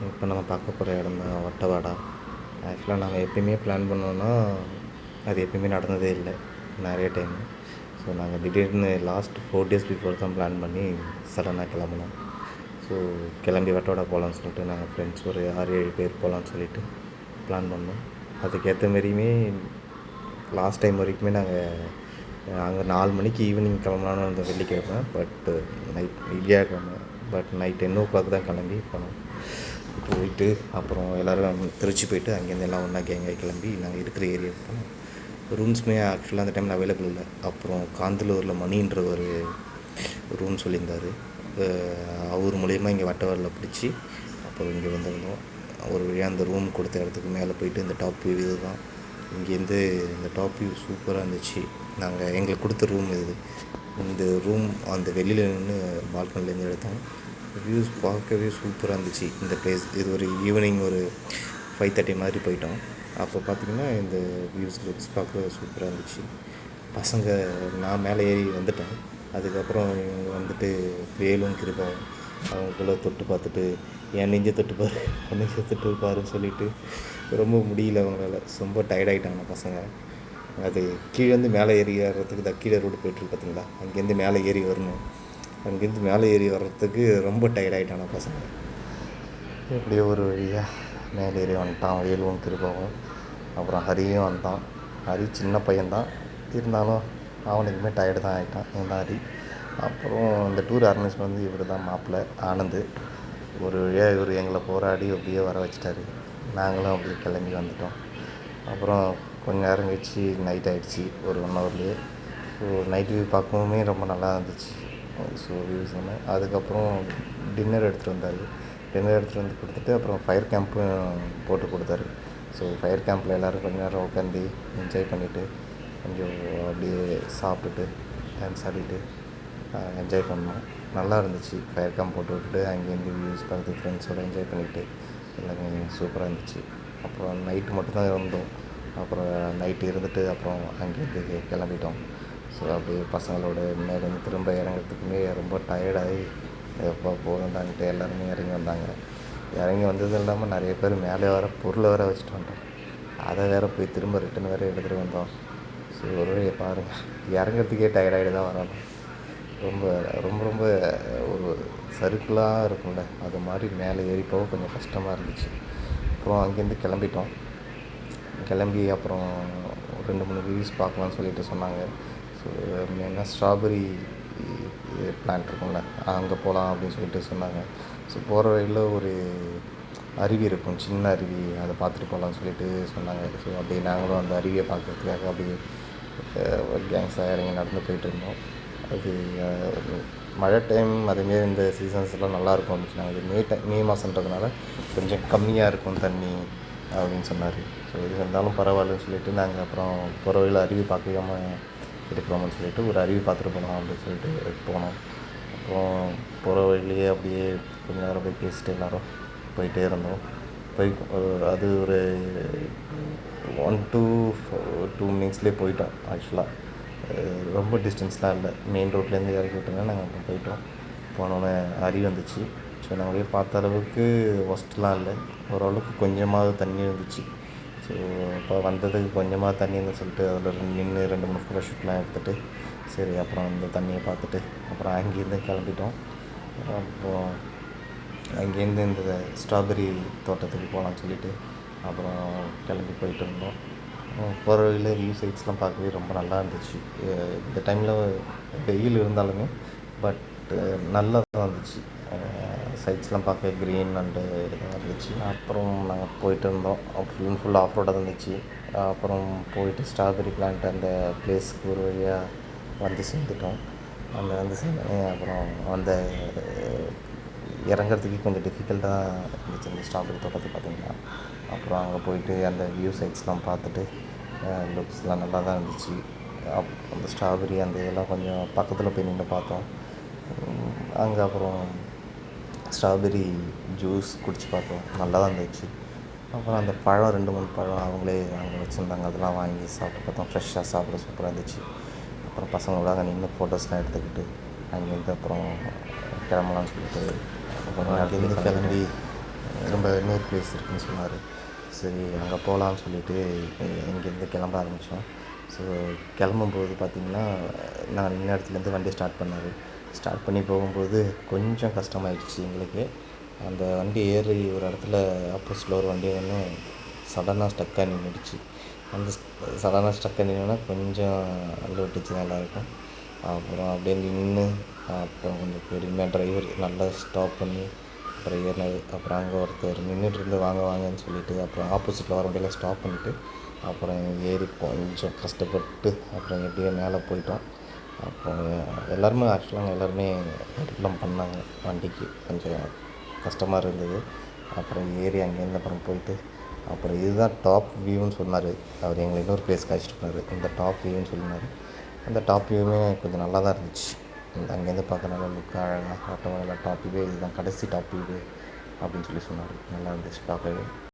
இப்போ நம்ம பார்க்க போகிற இடம் தான் வட்டவாடா. ஆக்சுவலாக நாங்கள் எப்பயுமே பிளான் பண்ணோன்னா அது எப்பயுமே நடந்ததே இல்லை நிறைய டைம். ஸோ நாங்கள் திடீர்னு லாஸ்ட் 4 days பிஃபோர் தான் பிளான் பண்ணி சடனாக கிளம்புனோம். ஸோ கிளம்பி வட்டவாடா போகலான்னு சொல்லிட்டு நாங்கள் ஃப்ரெண்ட்ஸ் ஒரு 6-7 பேர் போகலான்னு சொல்லிட்டு பிளான் பண்ணோம். அதுக்கேற்ற மாரியுமே லாஸ்ட் டைம் வரைக்குமே நாங்கள் அங்கே 4 மணிக்கு ஈவினிங் கிளம்பலான்னு அந்த வெள்ளிக்கிழமை, பட்டு நைட் விடியாக்கிழமை பட் நைட் 10 o'clock தான் கிளம்பி போனோம். போயிட்டு அப்புறம் எல்லோரும் திருச்சி போயிட்டு அங்கேருந்து எல்லாம் ஒன்றா கேங்காக கிளம்பி நாங்கள் இருக்கிற ஏரியாவுக்கு போனோம். ரூம்ஸுமே ஆக்சுவலாக அந்த டைமில் அவைலபிள் இல்லை. அப்புறம் காந்தலூரில் மணின்ற ஒரு ரூம் சொல்லியிருந்தார். அவர் மூலயமா இங்கே வட்டவாரில் பிடிச்சி அப்புறம் இங்கே வந்திருந்தோம். ஒரு வழியாக அந்த ரூம் கொடுத்த இடத்துக்கு மேலே போயிட்டு இந்த டாப் வியூ இது தான். இங்கேருந்து இந்த டாப் வியூ சூப்பராக இருந்துச்சு. நாங்கள் எங்களுக்கு கொடுத்த ரூம் இது. இந்த ரூம் அந்த வெளியில் நின்று பால்கனிலேருந்து எடுத்தோம். வியூஸ் பார்க்கவே சூப்பராக இருந்துச்சு இந்த ப்ளேஸ். இது ஒரு ஈவினிங் ஒரு 5:30 மாதிரி போயிட்டோம். அப்போ பார்த்திங்கன்னா இந்த வியூஸ் லுக்ஸ் பார்க்க சூப்பராக இருந்துச்சு. பசங்க நான் மேலே ஏறி வந்துட்டேன். அதுக்கப்புறம் இவங்க வந்துட்டு வேலும் கிருபாவும் அவங்களுக்குள்ளே தொட்டு பார்த்துட்டு என் நெஞ்சை தொட்டுப்பார் என் நெஞ்சை தொட்டுப்பாருன்னு சொல்லிவிட்டு ரொம்ப முடியல அவங்களால. ரொம்ப டயர்டாகிட்டாங்க பசங்க. அது கீழேருந்து மேலே ஏறி ஏறுறதுக்கு தான் கீழே ரோடு போய்ட்டுருக்கு பார்த்தீங்களா, அங்கேருந்து மேலே ஏறி வரணும். அங்கேருந்து மேலே ஏறி வர்றதுக்கு ரொம்ப டயர்டாகிட்டான பசங்க. எப்படியோ ஒரு வழியாக மேலே ஏறி வந்துட்டான் வேலுவும் கிருபாவும். அப்புறம் ஹரியும் வந்தான். ஹரி சின்ன பையன்தான், இருந்தாலும் அவனுக்குமே டயர்டு தான் ஆகிட்டான் இந்த ஹரி. அப்புறம் இந்த டூர் ஆர்கனைஸ் பண்ணி இவர் தான் மாப்பிள்ளை ஆனந்து. ஒரு வழியாக இவர் எங்களை போராடி அப்படியே வர வச்சிட்டாரு. நாங்களும் அப்படியே கிளம்பி வந்துட்டோம். அப்புறம் கொஞ்சம் நேரம் கழிச்சு நைட் ஆகிடுச்சி ஒரு 1 hourலேயே. ஸோ நைட் வியூ பார்க்கவுமே ரொம்ப நல்லா இருந்துச்சு. ஸோ வியூஸ் ஒன்று. அதுக்கப்புறம் டின்னர் எடுத்துகிட்டு வந்தார். டின்னர் எடுத்துகிட்டு வந்து கொடுத்துட்டு அப்புறம் ஃபயர் கேம்ப்பும் போட்டு கொடுத்தாரு. ஸோ ஃபயர் கேம்பில் எல்லோரும் கொஞ்சம் நேரம் உட்காந்து என்ஜாய் பண்ணிவிட்டு கொஞ்சம் அப்படியே சாப்பிட்டுட்டு டான்ஸ் ஆடிட்டு என்ஜாய் பண்ணோம். நல்லா இருந்துச்சு. ஃபயர் கேம்ப் போட்டு விட்டுட்டு அங்கேருந்து வியூஸ் பார்த்து ஃப்ரெண்ட்ஸோடு என்ஜாய் பண்ணிவிட்டு எல்லாமே சூப்பராக இருந்துச்சு. அப்புறம் நைட்டு மட்டும்தான் இருந்தோம். அப்புறம் நைட்டு இருந்துட்டு அப்புறம் அங்கேருந்து கிளம்பிட்டோம். ஸோ அப்படியே பசங்களோட மேலேருந்து திரும்ப இறங்கிறதுக்குமே ரொம்ப டயர்டாகி எப்போ போகணுன்டான்ட்டு எல்லாருமே இறங்கி வந்தாங்க. இறங்கி வந்ததும் இல்லாமல் நிறைய பேர் மேலே வர பொருளை வேறு வச்சுட்டு வந்தோம். அதை வேறு போய் திரும்ப ரிட்டன் வேறு எடுத்துகிட்டு வந்தோம். ஸோ ஒரு பாருங்கள், இறங்கிறதுக்கே டயர்டாகிட்டு தான் வரணும். ரொம்ப ரொம்ப ரொம்ப ஒரு சறுக்கலாக இருக்கும்ல, அது மாதிரி மேலே ஏறி போக கொஞ்சம் கஷ்டமாக இருந்துச்சு. அப்புறம் அங்கேருந்து கிளம்பிட்டோம். கிளம்பி அப்புறம் 2-3 வியூஸ் பார்க்கலான்னு சொல்லிட்டு சொன்னாங்க. ஸோ மெயினாக ஸ்ட்ராபெரி பிளான்ட் இருக்கும்ல, அங்கே போகலாம் அப்படின்னு சொல்லிட்டு சொன்னாங்க. ஸோ போகிற வழியில் ஒரு அருவி இருக்கும், சின்ன அருவி, அதை பார்த்துட்டு போகலான்னு சொல்லிட்டு சொன்னாங்க. ஸோ அப்படியே நாங்களும் அந்த அருவியை பார்க்குறதுக்காக அப்படியே கேங்ஸாக இறங்கி நடந்து போயிட்டு இருந்தோம். அது மழை டைம் அதுமாரி இந்த சீசன்ஸ்லாம் நல்லாயிருக்கும் அப்படின்னு சொன்னாங்க. இது மே மாதன்றதுனால கொஞ்சம் கம்மியாக இருக்கும் தண்ணி அப்படின்னு சொன்னார். ஸோ இது இருந்தாலும் பரவாயில்லன்னு சொல்லிவிட்டு நாங்கள் அப்புறம் போகிற வழியில் அருவி பார்க்காம இருக்கிறோம்னு சொல்லிட்டு ஒரு அருவி பார்த்துட்டு போகலாம் அப்படின்னு சொல்லிட்டு போனோம். அப்புறம் போகிற வழியிலேயே அப்படியே கொஞ்சம் நேரம் போய் பேசிட்டு எல்லோரும் போயிட்டே இருந்தோம். போய் அது ஒரு 1 to 2 minutesலேயே போயிட்டோம். ஆக்சுவலாக ரொம்ப டிஸ்டன்ஸ்லாம் இல்லை, மெயின் ரோட்லேருந்து இறக்கி விட்டோங்க. நாங்கள் அப்புறம் போயிட்டோம். போனோன்னே அருவி வந்துச்சு. ஸோ நாங்களே பார்த்த அளவுக்கு ஒஸ்ட்லாம் இல்லை, ஓரளவுக்கு கொஞ்சமாவது தண்ணி இருந்துச்சு. ஸோ இப்போ வந்ததுக்கு கொஞ்சமாக தண்ணி இருந்துன்னு சொல்லிட்டு அதில் நின்று 2-3 ஃபோட்டோ ஷூட்லாம் எடுத்துகிட்டு சரி அப்புறம் அந்த தண்ணியை பார்த்துட்டு அப்புறம் அங்கேருந்து கிளம்பிட்டோம். அப்புறம் அங்கேருந்து இந்த ஸ்ட்ராபெரி தோட்டத்துக்கு போகலான்னு சொல்லிவிட்டு அப்புறம் கிளம்பி போயிட்டு இருந்தோம். போகிற வழியில் வியூ சைட்ஸ்லாம் பார்க்கவே ரொம்ப நல்லா இருந்துச்சு. இந்த டைமில் வெயில் இருந்தாலுமே பட் நல்லா தான் இருந்துச்சு. சைட்ஸ்லாம் பார்க்க க்ரீன் அண்டு இதுதான் இருந்துச்சு. அப்புறம் நாங்கள் போயிட்டு இருந்தோம். ஃபுல் ஆஃப் ரோடாக இருந்துச்சு. அப்புறம் போயிட்டு ஸ்ட்ராபெரி பிளான்ட் அந்த பிளேஸ்க்கு ஒரு வழியாக வந்து சேர்ந்துட்டோம். அந்த வந்து சேர்ந்தோடனே அப்புறம் அந்த இறங்கிறதுக்கு கொஞ்சம் டிஃபிகல்ட்டாக இருந்துச்சு அந்த ஸ்ட்ராபெரி தோட்டத்தை பார்த்திங்கன்னா. அப்புறம் அங்கே போயிட்டு அந்த வியூ சைட்ஸ்லாம் பார்த்துட்டு லுக்ஸ்லாம் நல்லா தான் இருந்துச்சு. அந்த ஸ்ட்ராபெரி அந்த இதெல்லாம் கொஞ்சம் பக்கத்தில் போய் நின்று பார்த்தோம். அங்கே அப்புறம் ஸ்ட்ராபெரி ஜூஸ் குடித்து பார்த்தோம், நல்லா தான் இருந்துச்சு. அப்புறம் அந்த பழம் 2-3 பழம் அவங்களே அங்கே வச்சுருந்தாங்க, அதெல்லாம் வாங்கி சாப்பிட்டு பார்த்தோம். ஃப்ரெஷ்ஷாக சாப்பிட சூப்பராக இருந்துச்சு. அப்புறம் பசங்களோட அங்கே நின்று ஃபோட்டோஸ்லாம் எடுத்துக்கிட்டு அங்கேருந்து அப்புறம் கிளம்பலான்னு சொல்லிட்டு அப்புறம் அங்கேருந்து கிளம்பி திரும்ப நம்ம இன்னொரு ப்ளேஸ் இருக்குதுன்னு சொன்னார். சரி அங்கே போகலான்னு சொல்லிவிட்டு இங்கேருந்து கிளம்ப ஆரம்பித்தோம். ஸோ கிளம்பும்போது பார்த்திங்கன்னா நான் நின்ன இடத்துலேருந்து வண்டியை ஸ்டார்ட் பண்ணி போகும்போது கொஞ்சம் கஷ்டமாயிடுச்சு எங்களுக்கு. அந்த வண்டி ஏறி ஒரு இடத்துல ஆப்போசிட்டில் ஒரு வண்டி ஒன்று சடனாக ஸ்டக்காக நின்றுடுச்சு. அந்த சடனாக ஸ்டக்காக நின்றுனா கொஞ்சம் அள்ள விட்டுச்சு நல்லாயிருக்கும். அப்புறம் அப்படியே நின்று அப்புறம் கொஞ்சம் பொறுமையாக டிரைவர் நல்லா ஸ்டாப் பண்ணி அப்புறம் ஏறினார். அப்புறம் அங்கே ஒருத்தர் நின்றுட்டு வாங்க வாங்கன்னு சொல்லிவிட்டு அப்புறம் ஆப்போசிட்டில் வர வண்டியில் ஸ்டாப் பண்ணிவிட்டு அப்புறம் ஏறி கொஞ்சம் கஷ்டப்பட்டு அப்புறம் எப்படியோ மேலே போயிட்டோம். அப்புறம் எல்லாருமே ஆக்சுவலாக எல்லாருமே ஹெல்ப்லாம் பண்ணாங்க. வண்டிக்கு கொஞ்சம் கஷ்டமாக இருந்தது. அப்புறம் ஏறி அங்கேருந்து அப்புறம் போயிட்டு அப்புறம் இதுதான் டாப் வியூன்னு சொன்னார். அவர் எங்களை இன்னொரு ப்ளேஸ்க்கு அழைச்சிட்டு போனார். இந்த டாப் வியூன்னு சொன்னார். அந்த டாப் வியூவுமே கொஞ்சம் நல்லா தான் இருந்துச்சு. அங்கேருந்து பார்க்க நல்லா லுக்காக அழகாக ஆட்டோமேட்டிக்காக டாப் வியூ இதுதான் கடைசி டாப் வியூ அப்படின்னு சொல்லி சொன்னார். நல்லா இருந்துச்சு பார்க்கவே.